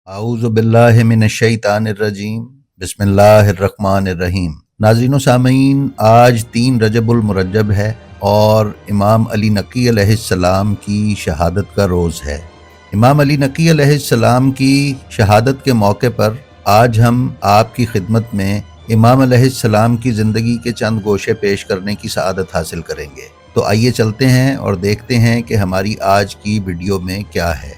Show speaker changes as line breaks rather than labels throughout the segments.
اعوذ باللہ من الشیطان الرجیم بسم اللہ الرحمن الرحیم۔ ناظرین و سامعین، آج 3 رجب المرجب ہے اور امام علی نقی علیہ السلام کی شہادت کا روز ہے۔ امام علی نقی علیہ السلام کی شہادت کے موقع پر آج ہم آپ کی خدمت میں امام علیہ السلام کی زندگی کے چند گوشے پیش کرنے کی سعادت حاصل کریں گے۔ تو آئیے چلتے ہیں اور دیکھتے ہیں کہ ہماری آج کی ویڈیو میں کیا ہے۔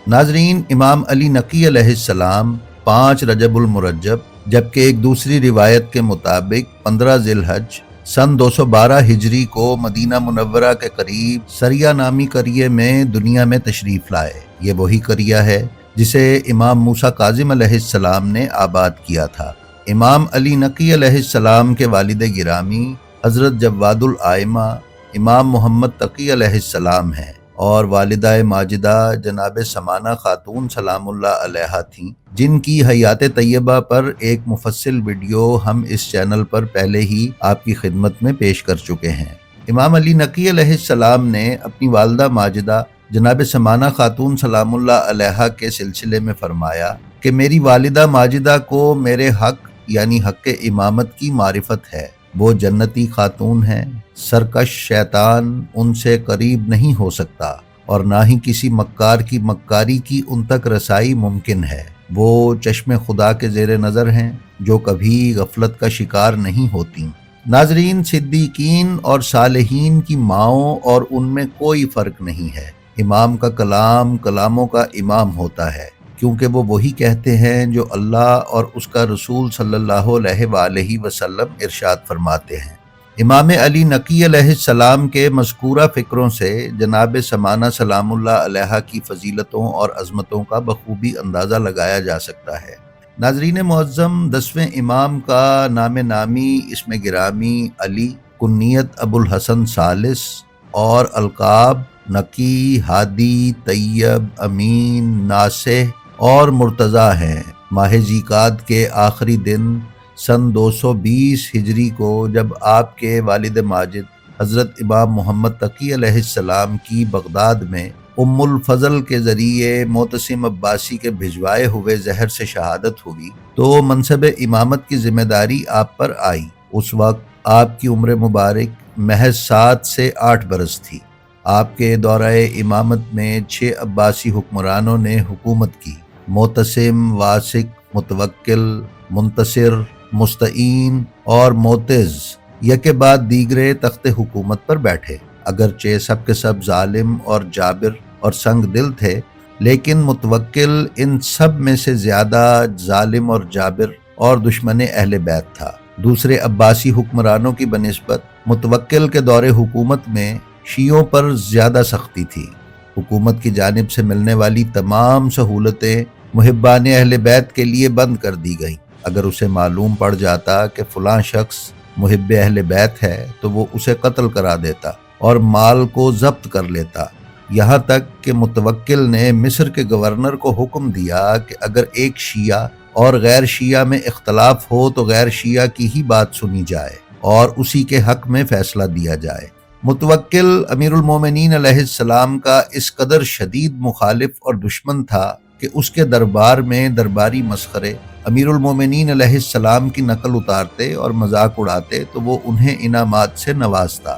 ناظرین، امام علی نقی علیہ السلام 5 رجب المرجب جبکہ ایک دوسری روایت کے مطابق 15 ذی الحج سن 212 ہجری کو مدینہ منورہ کے قریب سریہ نامی قریے میں دنیا میں تشریف لائے۔ یہ وہی قریہ ہے جسے امام موسیٰ کاظم علیہ السلام نے آباد کیا تھا۔ امام علی نقی علیہ السلام کے والد گرامی حضرت جواد الائمہ امام محمد تقی علیہ السلام ہیں اور والدہ ماجدہ جناب سمانہ خاتون سلام اللہ علیہا تھیں، جن کی حیات طیبہ پر ایک مفصل ویڈیو ہم اس چینل پر پہلے ہی آپ کی خدمت میں پیش کر چکے ہیں۔ امام علی نقی علیہ السلام نے اپنی والدہ ماجدہ جناب سمانہ خاتون سلام اللہ علیہا کے سلسلے میں فرمایا کہ میری والدہ ماجدہ کو میرے حق یعنی حق امامت کی معرفت ہے۔ وہ جنتی خاتون ہیں، سرکش شیطان ان سے قریب نہیں ہو سکتا اور نہ ہی کسی مکار کی مکاری کی ان تک رسائی ممکن ہے۔ وہ چشم خدا کے زیر نظر ہیں جو کبھی غفلت کا شکار نہیں ہوتی۔ ناظرین، صدیقین اور صالحین کی ماؤں اور ان میں کوئی فرق نہیں ہے۔ امام کا کلام کلاموں کا امام ہوتا ہے، کیونکہ وہ وہی کہتے ہیں جو اللہ اور اس کا رسول صلی اللہ علیہ وآلہ وسلم ارشاد فرماتے ہیں۔ امام علی نقی علیہ السلام کے مذکورہ فکروں سے جناب سمانہ سلام اللہ علیہا کی فضیلتوں اور عظمتوں کا بخوبی اندازہ لگایا جا سکتا ہے۔ ناظرین معظم، 10ویں امام کا نام نامی اسم گرامی علی، کنیت ابو الحسن ثالث اور القاب نقی، ہادی، طیب، امین، ناصح اور مرتضیٰ ہیں۔ ماہ ذیقعد کے آخری دن سن 220 ہجری کو جب آپ کے والد ماجد حضرت امام محمد تقی علیہ السلام کی بغداد میں ام الفضل کے ذریعے معتصم عباسی کے بھجوائے ہوئے زہر سے شہادت ہوئی تو منصب امامت کی ذمہ داری آپ پر آئی۔ اس وقت آپ کی عمر مبارک محض 7 سے 8 برس تھی۔ آپ کے دورہ امامت میں 6 عباسی حکمرانوں نے حکومت کی۔ معتصم، واثق، متوکل، منتصر، مستعین اور معتز یکے بعد دیگرے تخت حکومت پر بیٹھے۔ اگرچہ سب کے سب ظالم اور جابر اور سنگ دل تھے، لیکن متوکل ان سب میں سے زیادہ ظالم اور جابر اور دشمن اہل بیت تھا۔ دوسرے عباسی حکمرانوں کی بنسبت متوکل کے دور حکومت میں شیعوں پر زیادہ سختی تھی۔ حکومت کی جانب سے ملنے والی تمام سہولتیں محبان اہل بیت کے لیے بند کر دی گئیں۔ اگر اسے معلوم پڑ جاتا کہ فلاں شخص محب اہل بیت ہے تو وہ اسے قتل کرا دیتا اور مال کو ضبط کر لیتا۔ یہاں تک کہ متوکل نے مصر کے گورنر کو حکم دیا کہ اگر ایک شیعہ اور غیر شیعہ میں اختلاف ہو تو غیر شیعہ کی ہی بات سنی جائے اور اسی کے حق میں فیصلہ دیا جائے۔ متوکل امیر المومنین علیہ السلام کا اس قدر شدید مخالف اور دشمن تھا کہ اس کے دربار میں درباری مسخرے امیر المومنین علیہ السلام کی نقل اتارتے اور مذاق اڑاتے تو وہ انہیں انعامات سے نوازتا۔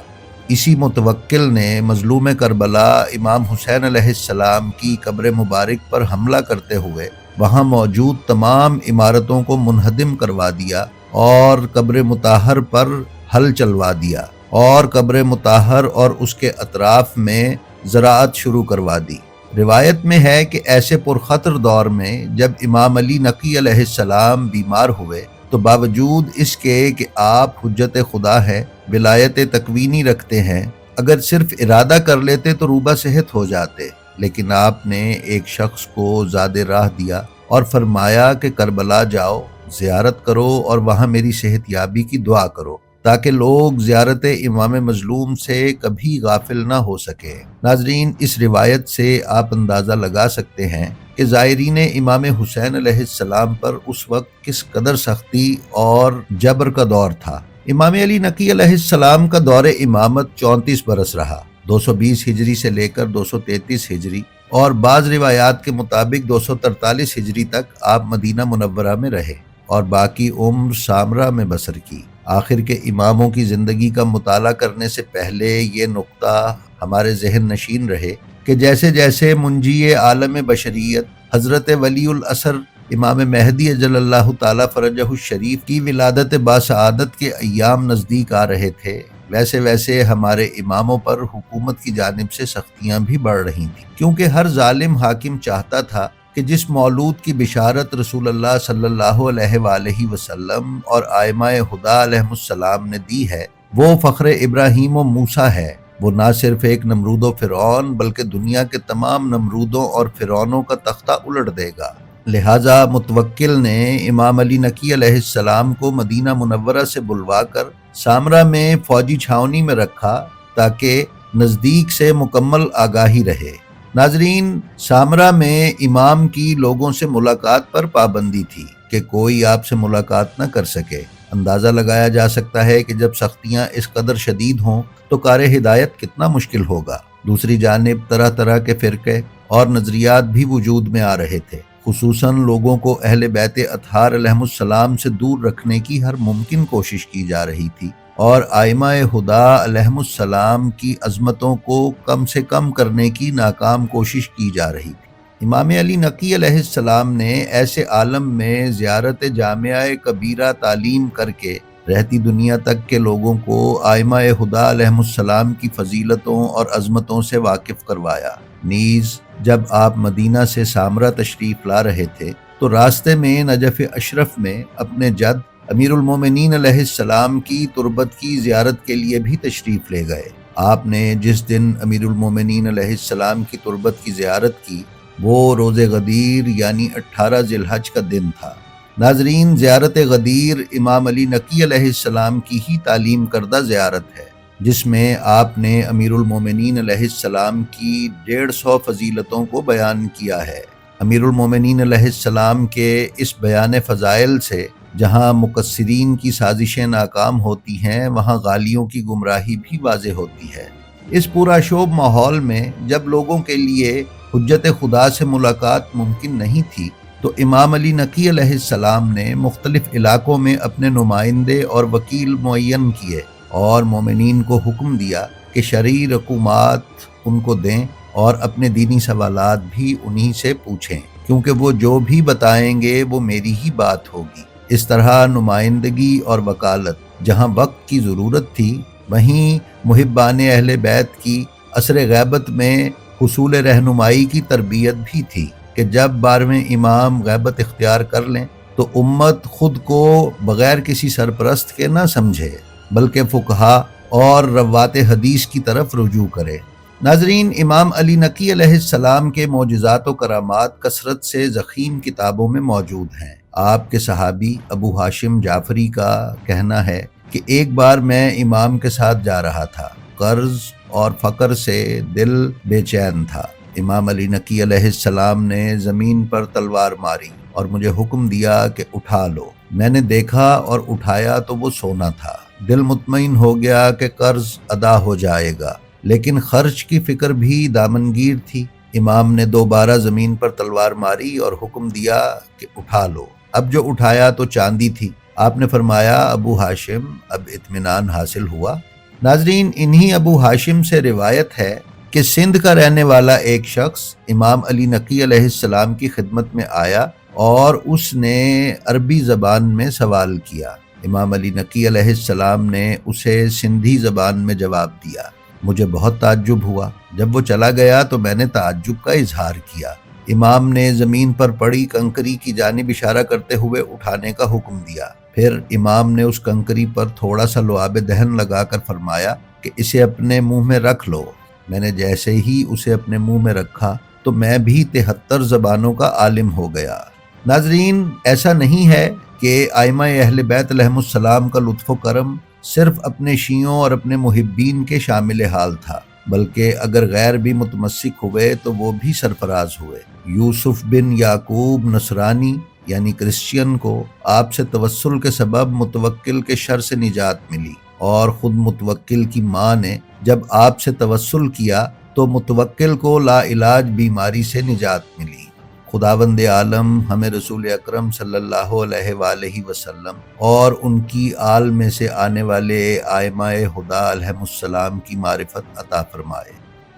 اسی متوکل نے مظلوم کربلا امام حسین علیہ السلام کی قبر مبارک پر حملہ کرتے ہوئے وہاں موجود تمام عمارتوں کو منہدم کروا دیا اور قبر مطہر پر حل چلوا دیا اور قبر مطہر اور اس کے اطراف میں زراعت شروع کروا دی۔ روایت میں ہے کہ ایسے پرخطر دور میں جب امام علی نقی علیہ السلام بیمار ہوئے تو باوجود اس کے کہ آپ حجت خدا ہے، ولایت تکوینی رکھتے ہیں، اگر صرف ارادہ کر لیتے تو روبہ صحت ہو جاتے، لیکن آپ نے ایک شخص کو زاد راہ دیا اور فرمایا کہ کربلا جاؤ، زیارت کرو اور وہاں میری صحت یابی کی دعا کرو تاکہ لوگ زیارت امام مظلوم سے کبھی غافل نہ ہو سکے۔ ناظرین، اس روایت سے آپ اندازہ لگا سکتے ہیں کہ زائرین امام حسین علیہ السلام پر اس وقت کس قدر سختی اور جبر کا دور تھا۔ امام علی نقی علیہ السلام کا دور امامت 34 برس رہا۔ 220 ہجری سے لے کر 233 ہجری اور بعض روایات کے مطابق 243 ہجری تک آپ مدینہ منورہ میں رہے اور باقی عمر سامرا میں بسر کی۔ آخر کے اماموں کی زندگی کا مطالعہ کرنے سے پہلے یہ نقطہ ہمارے ذہن نشین رہے کہ جیسے جیسے منجی عالم بشریت حضرت ولی الاثر امام مہدی اجل اللہ تعالی فرجہ الشریف کی ولادت باسعادت کے ایام نزدیک آ رہے تھے، ویسے ویسے ہمارے اماموں پر حکومت کی جانب سے سختیاں بھی بڑھ رہی تھیں، کیونکہ ہر ظالم حاکم چاہتا تھا کہ جس مولود کی بشارت رسول اللہ صلی اللہ علیہ وآلہ وسلم اور ائمہ ہدی علیہم السلام نے دی ہے وہ فخر ابراہیم و موسیٰ ہے۔ وہ نہ صرف ایک نمرود و فرعون بلکہ دنیا کے تمام نمرودوں اور فرعونوں کا تختہ الٹ دے گا۔ لہٰذا متوکل نے امام علی نقی علیہ السلام کو مدینہ منورہ سے بلوا کر سامرا میں فوجی چھاؤنی میں رکھا تاکہ نزدیک سے مکمل آگاہی رہے۔ ناظرین، سامرا میں امام کی لوگوں سے ملاقات پر پابندی تھی کہ کوئی آپ سے ملاقات نہ کر سکے۔ اندازہ لگایا جا سکتا ہے کہ جب سختیاں اس قدر شدید ہوں تو کار ہدایت کتنا مشکل ہوگا۔ دوسری جانب طرح طرح کے فرقے اور نظریات بھی وجود میں آ رہے تھے، خصوصاً لوگوں کو اہل بیت اطہار علیہم السلام سے دور رکھنے کی ہر ممکن کوشش کی جا رہی تھی اور ائمہ ہدی علیہم السلام کی عظمتوں کو کم سے کم کرنے کی ناکام کوشش کی جا رہی تھی۔ امام علی نقی علیہ السلام نے ایسے عالم میں زیارت جامعہ کبیرہ تعلیم کر کے رہتی دنیا تک کے لوگوں کو ائمہ ہدی علیہم السلام کی فضیلتوں اور عظمتوں سے واقف کروایا۔ نیز جب آپ مدینہ سے سامرا تشریف لا رہے تھے تو راستے میں نجف اشرف میں اپنے جد امیر المومنین علیہ السلام کی تربت کی زیارت کے لیے بھی تشریف لے گئے۔ آپ نے جس دن امیر المومنین علیہ السلام کی تربت کی زیارت کی وہ روز غدیر یعنی 18 ذی الحج کا دن تھا۔ ناظرین، زیارت غدیر امام علی نقی علیہ السلام کی ہی تعلیم کردہ زیارت ہے جس میں آپ نے امیر المومنین علیہ السلام کی 150 فضیلتوں کو بیان کیا ہے۔ امیر المومنین علیہ السلام کے اس بیان فضائل سے جہاں مقصرین کی سازشیں ناکام ہوتی ہیں وہاں غالیوں کی گمراہی بھی واضح ہوتی ہے۔ اس پورا شوب ماحول میں جب لوگوں کے لیے حجت خدا سے ملاقات ممکن نہیں تھی تو امام علی نقی علیہ السلام نے مختلف علاقوں میں اپنے نمائندے اور وکیل معین کیے اور مومنین کو حکم دیا کہ شرعی رقومات ان کو دیں اور اپنے دینی سوالات بھی انہی سے پوچھیں، کیونکہ وہ جو بھی بتائیں گے وہ میری ہی بات ہوگی۔ اس طرح نمائندگی اور وکالت جہاں وقت کی ضرورت تھی وہیں محبان اہل بیت کی عصر غیبت میں حصول رہنمائی کی تربیت بھی تھی کہ جب 12ویں امام غیبت اختیار کر لیں تو امت خود کو بغیر کسی سرپرست کے نہ سمجھے بلکہ فقہا اور روات حدیث کی طرف رجوع کرے۔ ناظرین، امام علی نقی علیہ السلام کے معجزات و کرامات کثرت سے ضخیم کتابوں میں موجود ہیں۔ آپ کے صحابی ابو ہاشم جعفری کا کہنا ہے کہ ایک بار میں امام کے ساتھ جا رہا تھا، قرض اور فقر سے دل بے چین تھا۔ امام علی نقی علیہ السلام نے زمین پر تلوار ماری اور مجھے حکم دیا کہ اٹھا لو۔ میں نے دیکھا اور اٹھایا تو وہ سونا تھا۔ دل مطمئن ہو گیا کہ قرض ادا ہو جائے گا، لیکن خرچ کی فکر بھی دامنگیر تھی۔ امام نے دوبارہ زمین پر تلوار ماری اور حکم دیا کہ اٹھا لو۔ اب جو اٹھایا تو چاندی تھی۔ آپ نے فرمایا، ابو ہاشم، اب اطمینان حاصل ہوا؟ ناظرین، انہی ابو ہاشم سے روایت ہے کہ سندھ کا رہنے والا ایک شخص امام علی نقی علیہ السلام کی خدمت میں آیا اور اس نے عربی زبان میں سوال کیا۔ امام علی نقی علیہ السلام نے اسے سندھی زبان میں جواب دیا۔ مجھے بہت تعجب ہوا۔ جب وہ چلا گیا تو میں نے تعجب کا اظہار کیا۔ امام نے زمین پر پڑی کنکری کی جانب اشارہ کرتے ہوئے اٹھانے کا حکم دیا۔ پھر امام نے اس کنکری پر تھوڑا سا لعاب دہن لگا کر فرمایا کہ اسے اپنے منہ میں رکھ لو۔ میں نے جیسے ہی اسے اپنے منہ میں رکھا تو میں بھی 73 زبانوں کا عالم ہو گیا۔ ناظرین، ایسا نہیں ہے کہ ائمہ اہل بیت علیہم السلام کا لطف و کرم صرف اپنے شیعوں اور اپنے محبین کے شامل حال تھا، بلکہ اگر غیر بھی متمسک ہوئے تو وہ بھی سرفراز ہوئے۔ یوسف بن یعقوب نصرانی یعنی کرسچین کو آپ سے توسل کے سبب متوکل کے شر سے نجات ملی، اور خود متوکل کی ماں نے جب آپ سے توسل کیا تو متوکل کو لا علاج بیماری سے نجات ملی۔ خداوند عالم ہمیں رسول اکرم صلی اللہ علیہ وآلہ وسلم اور ان کی آل میں سے آنے والے ائمہ ہدی علیہم السلام کی معرفت عطا فرمائے۔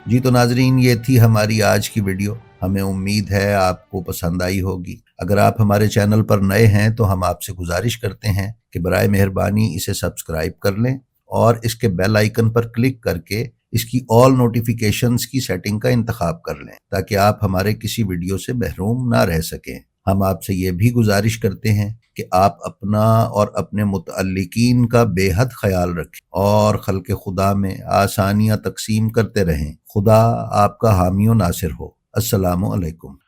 جی تو ناظرین، یہ تھی ہماری آج کی ویڈیو۔ ہمیں امید ہے آپ کو پسند آئی ہوگی۔ اگر آپ ہمارے چینل پر نئے ہیں تو ہم آپ سے گزارش کرتے ہیں کہ برائے مہربانی اسے سبسکرائب کر لیں اور اس کے بیل آئیکن پر کلک کر کے اس کی آل نوٹیفیکیشنز کی سیٹنگ کا انتخاب کر لیں تاکہ آپ ہمارے کسی ویڈیو سے محروم نہ رہ سکیں۔ ہم آپ سے یہ بھی گزارش کرتے ہیں کہ آپ اپنا اور اپنے متعلقین کا بے حد خیال رکھیں اور خلق خدا میں آسانیاں تقسیم کرتے رہیں۔ خدا آپ کا حامی و ناصر ہو۔ السلام علیکم۔